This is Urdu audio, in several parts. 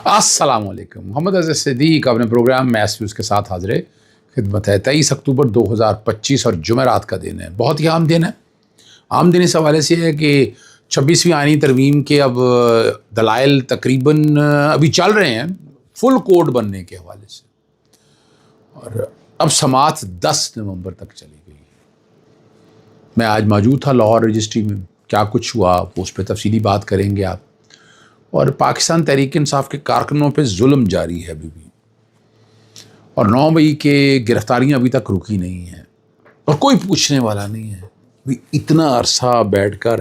السلام علیکم. محمد اظہر صدیق اپنے پروگرام میس ویوز کے ساتھ حاضر خدمت ہے. 23 اکتوبر 2025 اور جمعرات کا دن ہے. بہت ہی عام دن ہے. عام دن اس حوالے سے ہے کہ 26ویں آئینی ترمیم کے اب دلائل تقریباً ابھی چل رہے ہیں فل کوڈ بننے کے حوالے سے، اور اب سماعت 10 نومبر تک چلی گئی. میں آج موجود تھا لاہور رجسٹری میں. کیا کچھ ہوا اس پہ تفصیلی بات کریں گے آپ. اور پاکستان تحریک انصاف کے کارکنوں پہ ظلم جاری ہے ابھی بھی، اور 9 مئی کے گرفتاریاں ابھی تک رکی نہیں ہیں، اور کوئی پوچھنے والا نہیں ہے. اتنا عرصہ بیٹھ کر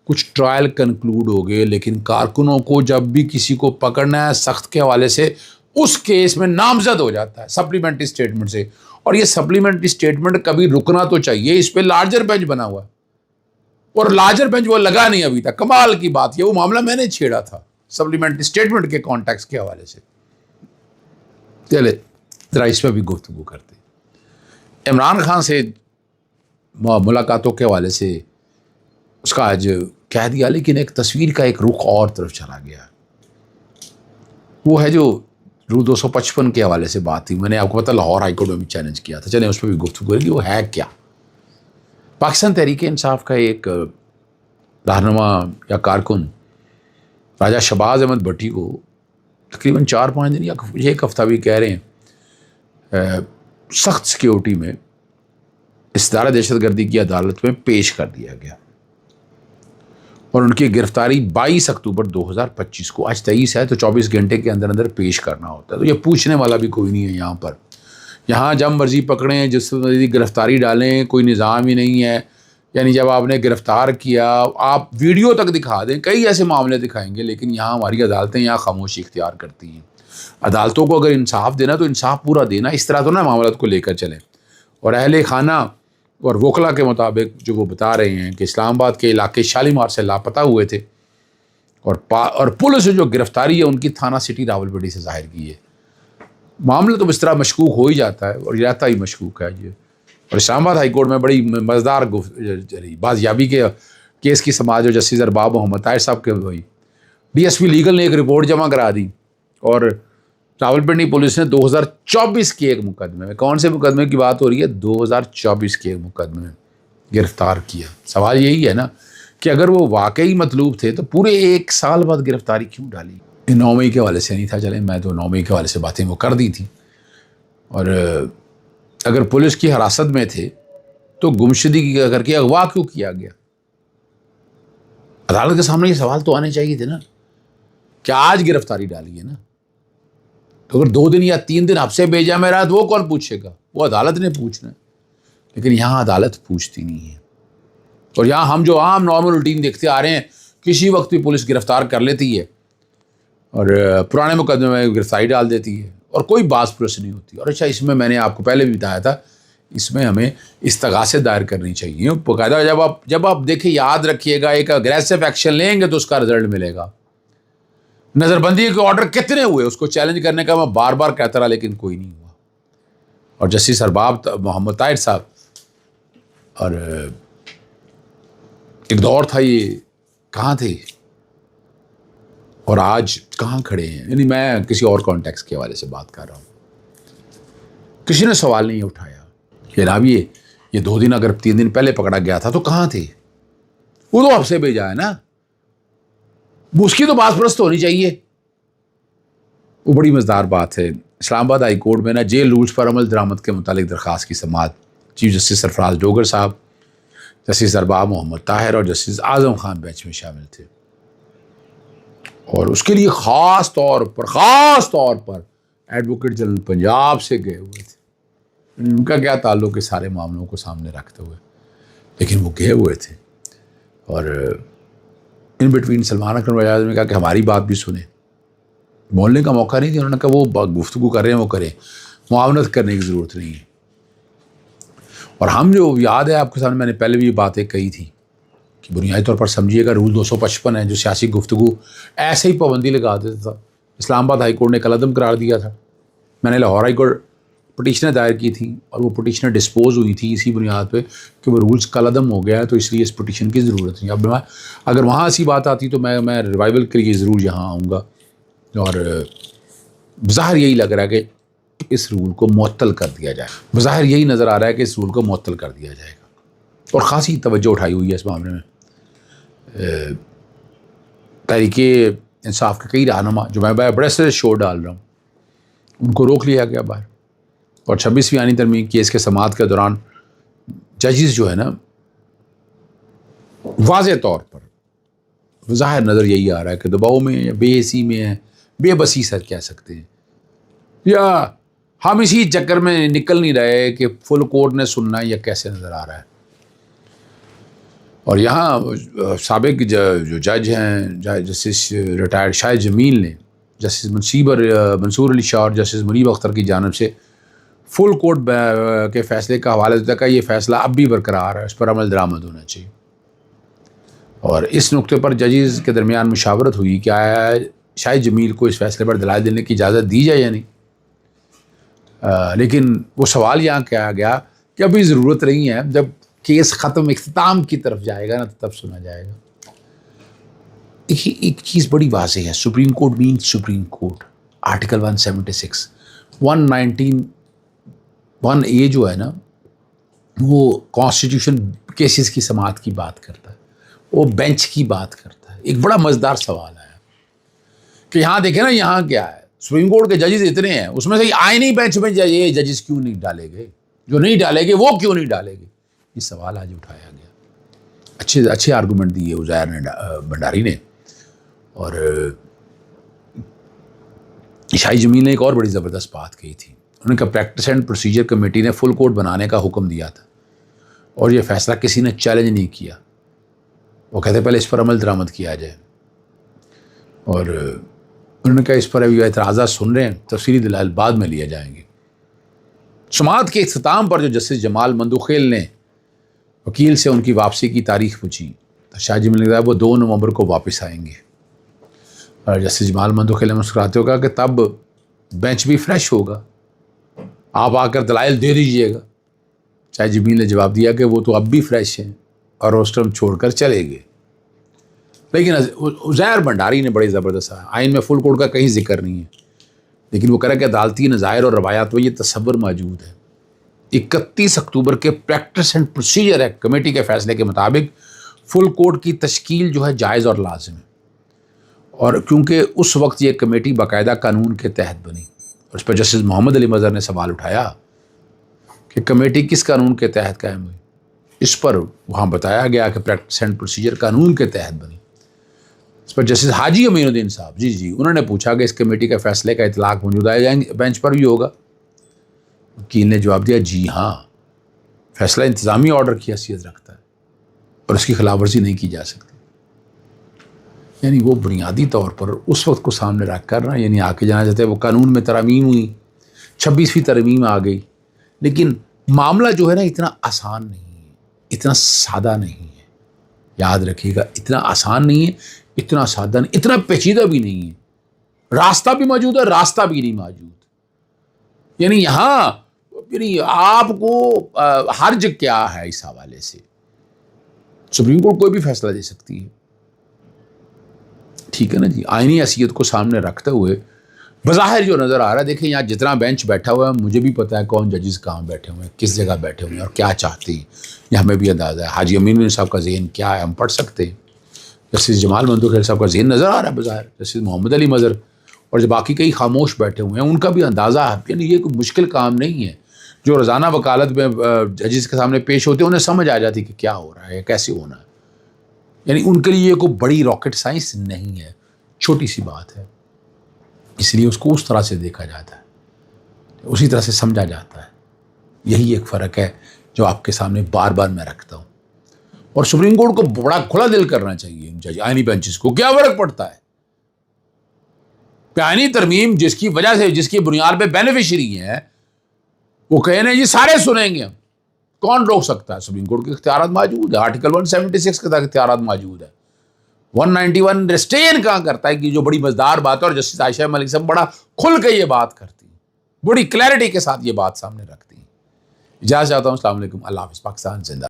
کچھ ٹرائل کنکلوڈ ہو گئے، لیکن کارکنوں کو جب بھی کسی کو پکڑنا ہے سخت کے حوالے سے اس کیس میں نامزد ہو جاتا ہے سپلیمنٹری اسٹیٹمنٹ سے. اور یہ سپلیمنٹری اسٹیٹمنٹ کبھی رکنا تو چاہیے. اس پہ لارجر بینچ بنا ہوا ہے، اور لارجر بینچ وہ لگا نہیں ابھی تک. کمال کی بات یہ وہ معاملہ میں نے چھیڑا تھا سپلیمنٹری اسٹیٹمنٹ کے کانٹیکس کے حوالے سے. چلے ذرا اس پہ بھی گفتگو کرتے. عمران خان سے ملاقاتوں کے حوالے سے اس کا آج کہہ دیا، لیکن ایک تصویر کا ایک رخ اور طرف چلا گیا. وہ ہے جو رول 255 کے حوالے سے بات تھی. میں نے آپ کو پتا لاہور ہائی کورٹ میں بھی چیلنج کیا تھا. چلیں اس پہ بھی گفتگو کریں گے. وہ ہے کیا؟ پاکستان تحریک انصاف کا ایک رہنما یا کارکن راجہ شہباز احمد بھٹی کو تقریباً 4-5 دن یا ایک ہفتہ بھی کہہ رہے ہیں سخت سیکیورٹی میں استدارہ دہشت گردی کی عدالت میں پیش کر دیا گیا، اور ان کی گرفتاری 22 اکتوبر 2025 کو. آج 23 ہے تو 24 گھنٹے کے اندر اندر پیش کرنا ہوتا ہے. تو یہ پوچھنے والا بھی کوئی نہیں ہے یہاں پر. یہاں جب مرضی پکڑیں، جس مرضی گرفتاری ڈالیں، کوئی نظام ہی نہیں ہے. یعنی جب آپ نے گرفتار کیا آپ ویڈیو تک دکھا دیں، کئی ایسے معاملے دکھائیں گے، لیکن یہاں ہماری عدالتیں یہاں خاموشی اختیار کرتی ہیں. عدالتوں کو اگر انصاف دینا تو انصاف پورا دینا. اس طرح تو نہ معاملات کو لے کر چلیں. اور اہل خانہ اور وکلا کے مطابق جو وہ بتا رہے ہیں کہ اسلام آباد کے علاقے شالیمار سے لاپتہ ہوئے تھے، اور پولیس جو گرفتاری ہے ان کی تھانہ سٹی راولپنڈی سے ظاہر کی ہے. معاملہ تو اس طرح مشکوک ہو ہی جاتا ہے، اور رہتا ہی مشکوک ہے یہ. اور اسلام آباد ہائی کورٹ میں بڑی مزیدار بازیابی کے کیس کی سماعت جو جسٹس ارباب محمد طاہر صاحب کے ہوئی. ڈی ایس پی لیگل نے ایک رپورٹ جمع کرا دی، اور راولپنڈی پولیس نے 2024 کے ایک مقدمے میں، کون سے مقدمے کی بات ہو رہی ہے؟ 2024 کے ایک مقدمے میں گرفتار کیا. سوال یہی ہے نا کہ اگر وہ واقعی مطلوب تھے تو پورے 1 سال بعد گرفتاری کیوں ڈالی؟ 9 مئی کے حوالے سے نہیں تھا. چلیں میں تو 9 مئی کے حوالے سے باتیں وہ کر دی تھی. اور اگر پولیس کی حراست میں تھے تو گمشدگی کر کے اغوا کیوں کیا گیا؟ عدالت کے سامنے یہ سوال تو آنے چاہیے تھے نا کہ آج گرفتاری ڈالی ہے نا، تو اگر 2 دن یا 3 دن اب سے بھیجا میں رہا تو وہ کون پوچھے گا؟ وہ عدالت نے پوچھنا ہے. لیکن یہاں عدالت پوچھتی نہیں ہے. اور یہاں ہم جو عام نارمل روٹین دیکھتے آ رہے ہیں، کسی وقت بھی پولیس گرفتار کر لیتی ہے اور پرانے مقدمے میں گرفتاری ڈال دیتی ہے، اور کوئی باز پرس نہیں ہوتی. اور اچھا، اس میں میں نے آپ کو پہلے بھی بتایا تھا، اس میں ہمیں استغاثے دائر کرنی چاہیے باقاعدہ. جب آپ دیکھیں، یاد رکھیے گا، ایک اگریسو ایکشن لیں گے تو اس کا رزلٹ ملے گا. نظر بندی کے آرڈر کتنے ہوئے اس کو چیلنج کرنے کا میں بار بار کہتا رہا، لیکن کوئی نہیں ہوا. اور جسٹس ارباب محمد طاہر صاحب، اور ایک دور تھا یہ، کہاں تھے اور آج کہاں کھڑے ہیں؟ یعنی میں کسی اور کانٹیکس کے حوالے سے بات کر رہا ہوں. کسی نے سوال نہیں اٹھایا کہ جناب یہ 2 دن اگر 3 دن پہلے پکڑا گیا تھا تو کہاں تھے؟ وہ تو اب سے بھیجا ہے نا، اس کی تو باز پرست ہونی چاہیے. وہ بڑی مزیدار بات ہے. اسلام آباد ہائی کورٹ میں نا جیل رولز پر عمل درآمد کے متعلق درخواست کی سماعت چیف جسٹس سرفراز ڈوگر صاحب، جسٹس ارباب محمد طاہر اور جسٹس اعظم خان بینچ میں شامل تھے. اور اس کے لیے خاص طور پر ایڈوکیٹ جنرل پنجاب سے گئے ہوئے تھے. ان کا کیا تعلق ہے سارے معاملوں کو سامنے رکھتے ہوئے، لیکن وہ گئے ہوئے تھے. اور ان بٹوین سلمان اکرم وزیر نے کہا کہ ہماری بات بھی سنیں. بولنے کا موقع نہیں دیا. انہوں نے کہا وہ گفتگو کر رہے ہیں وہ کریں، معاونت کرنے کی ضرورت نہیں ہے. اور ہم جو یاد ہے آپ کے سامنے میں نے پہلے بھی یہ باتیں کہی تھی کہ بنیادی طور پر سمجھیے گا رول 255 ہے جو سیاسی گفتگو ایسے ہی پابندی لگا دیتا تھا. اسلام آباد ہائی کورٹ نے قلعدم قرار دیا تھا. میں نے لاہور ہائی کورٹ پٹیشنیں دائر کی تھیں، اور وہ پٹیشنیں ڈسپوز ہوئی تھی اسی بنیاد پہ کہ وہ رولز قلعدم ہو گیا ہے، تو اس لیے اس پٹیشن کی ضرورت نہیں. اب اگر وہاں ایسی بات آتی تو میں ریوائول کے لیے ضرور یہاں آؤں گا. اور بظاہر یہی لگ رہا ہے کہ اس رول کو معطل کر دیا جائے، بظاہر یہی نظر آ رہا ہے کہ اس رول کو معطل کر دیا جائے گا، اور خاصی توجہ اٹھائی ہوئی ہے اس معاملے میں۔ تحریک انصاف کے کئی رہنما جو میں بڑے سے شور ڈال رہا ہوں، ان کو روک لیا گیا باہر، اور 26ویں آئینی ترمیم کیس کے سماعت کے دوران ججز جو ہے نا، واضح طور پر ظاہر نظر یہی آ رہا ہے کہ دباؤ میں یا بے حسی میں ہے، بے بسی سر کہہ سکتے ہیں، یا ہم اسی چکر میں نکل نہیں رہے کہ فل کورٹ نے سننا ہے، یا کیسے نظر آ رہا ہے۔ اور یہاں سابق جو جج ہیں، جسٹس ریٹائرڈ شاہد جمیل نے جسٹس منصور علی شاہ اور جسٹس منیب اختر کی جانب سے فل کورٹ کے فیصلے کا حوالہ دیتا کہ یہ فیصلہ اب بھی برقرار ہے، اس پر عمل درآمد ہونا چاہیے، اور اس نقطے پر ججز کے درمیان مشاورت ہوئی کہ آیا شاہد جمیل کو اس فیصلے پر دلائل دینے کی اجازت دی جائے یا نہیں۔ لیکن وہ سوال یہاں کیا گیا کہ ابھی ضرورت نہیں ہے، جب کیس ختم اختتام کی طرف جائے گا نا تو تب سنا جائے گا۔ دیکھیے ایک چیز بڑی واضح ہے، supreme court means supreme court, article 176 191A جو ہے نا، وہ کانسٹیٹیوشن کیسز کی سماعت کی بات کرتا ہے، وہ بینچ کی بات کرتا ہے۔ ایک بڑا مزیدار سوال ہے کہ یہاں دیکھیں نا، یہاں کیا ہے، سپریم کورٹ کے ججز اتنے ہیں، اس میں سے آئینی بینچ میں یہ ججز کیوں نہیں ڈالے گئے، جو نہیں ڈالے گئے وہ کیوں نہیں ڈالے گئے، یہ سوال آج اٹھایا گیا۔ اچھے آرگومنٹ دیے عزیر بھنڈاری نے، اور شاہد جمیل نے ایک اور بڑی زبردست بات کہی تھی۔ انہوں نے کہا پریکٹس اینڈ پروسیجر کمیٹی نے فل کورٹ بنانے کا حکم دیا تھا، اور یہ فیصلہ کسی نے چیلنج نہیں کیا، وہ کہتے پہلے اس پر عمل درآمد کیا جائے، اور انہوں نے کہا اس پر ابھی اعتراضات سن رہے ہیں، تفصیلی دلائل بعد میں لیے جائیں گے۔ سماعت کے اختتام پر جو جسٹس جمال مندوخیل نے وکیل سے ان کی واپسی کی تاریخ پوچھی تو شاہ جمیل نے کہا وہ 2 نومبر کو واپس آئیں گے، اور جسٹس جمال مندوخیل نے مسکراتے ہوئے کہا کہ تب بینچ بھی فریش ہوگا، آپ آ کر دلائل دے دیجئے گا۔ شاہ جمیل نے جواب دیا کہ وہ تو اب بھی فریش ہیں اور روسٹرم چھوڑ کر چلے گئے۔ لیکن عزیر بھنڈاری نے بڑے زبردست آئین میں فل کورٹ کا کہیں ذکر نہیں ہے، لیکن وہ کہہ رہا ہے کہ عدالتی نظائر اور روایات میں یہ تصور موجود ہے۔ 31 اکتوبر کے practice and procedure act committee کے فیصلے کے مطابق فل کورٹ کی تشکیل جو ہے جائز اور لازم ہے، اور کیونکہ اس وقت یہ کمیٹی باقاعدہ قانون کے تحت بنی، اور اس پر جسٹس محمد علی مظہر نے سوال اٹھایا کہ کمیٹی کس قانون کے تحت قائم ہوئی۔ اس پر وہاں بتایا گیا کہ پریکٹس اینڈ پروسیجر قانون کے تحت بنی۔ اس پر جسٹس حاجی امین الدین صاحب انہوں نے پوچھا کہ اس کمیٹی کے فیصلے کا اطلاق موجودہ بینچ پر بھی ہوگا؟ وکیل نے جواب دیا جی ہاں، فیصلہ انتظامی آرڈر کی حیثیت رکھتا ہے اور اس کی خلاف ورزی نہیں کی جا سکتی۔ یعنی وہ بنیادی طور پر اس وقت کو سامنے رکھ کر نا، یعنی آ کے جانا چاہتے ہیں وہ قانون میں ترامیم ہوئی، 26ویں ترمیم آ گئی، لیکن معاملہ جو ہے نا اتنا آسان نہیں ہے، اتنا سادہ نہیں ہے، یاد رکھیے گا، اتنا آسان نہیں ہے، اتنا سادہ نہیں، اتنا پیچیدہ بھی نہیں ہے، راستہ بھی موجود ہے، راستہ بھی نہیں موجود۔ یعنی یہاں آپ کو حرج کیا ہے اس حوالے سے؟ سپریم کورٹ کوئی بھی فیصلہ دے سکتی ہے، ٹھیک ہے نا جی، آئینی حیثیت کو سامنے رکھتے ہوئے بظاہر جو نظر آ رہا ہے، دیکھیں یہاں جتنا بینچ بیٹھا ہوا ہے، مجھے بھی پتا ہے کون ججز کہاں بیٹھے ہوئے ہیں، کس جگہ بیٹھے ہوئے ہیں اور کیا چاہتے ہیں، یہ ہمیں بھی اندازہ ہے۔ حاجی امین الدین صاحب کا ذہن کیا ہے ہم پڑھ سکتے ہیں، جسٹس جمال مندوخیل صاحب کا ذہن نظر آ رہا ہے بظاہر، جسٹس محمد علی مظہر اور جو باقی کئی خاموش بیٹھے ہوئے ہیں ان کا بھی اندازہ ہے۔ یعنی یہ کوئی مشکل کام نہیں ہے، جو روزانہ وکالت میں ججز کے سامنے پیش ہوتے ہیں انہیں سمجھ آ جاتی کہ کیا ہو رہا ہے، کیسے ہونا ہے۔ یعنی ان کے لیے یہ کوئی بڑی راکٹ سائنس نہیں ہے، چھوٹی سی بات ہے، اس لیے اس کو اس طرح سے دیکھا جاتا ہے، اسی طرح سے سمجھا جاتا ہے۔ یہی ایک فرق ہے جو آپ کے سامنے بار بار میں رکھتا ہوں، اور سپریم کورٹ کو بڑا کھلا دل کرنا چاہیے جج آئینی بینچز کو۔ کیا فرق پڑتا ہے؟ آئینی ترمیم جس کی وجہ سے، جس کی بنیاد پہ بینیفیشری ہیں، وہ کہنے جی سارے سنیں گے ہم، کون روک سکتا ہے؟ سپریم کورٹ کے اختیارات موجود ہے، آرٹیکل 176 کے تحت اختیارات موجود ہے۔ 191 ریسٹین کہاں کرتا ہے کہ جو بڑی مزدار بات ہے، اور جسٹس عائشہ ملک صاحب بڑا کھل کے یہ بات کرتی ہیں، بڑی کلیئرٹی کے ساتھ یہ بات سامنے رکھتی ہیں۔ اجازت چاہتا ہوں، السلام علیکم، اللہ حافظ، پاکستان زندہ۔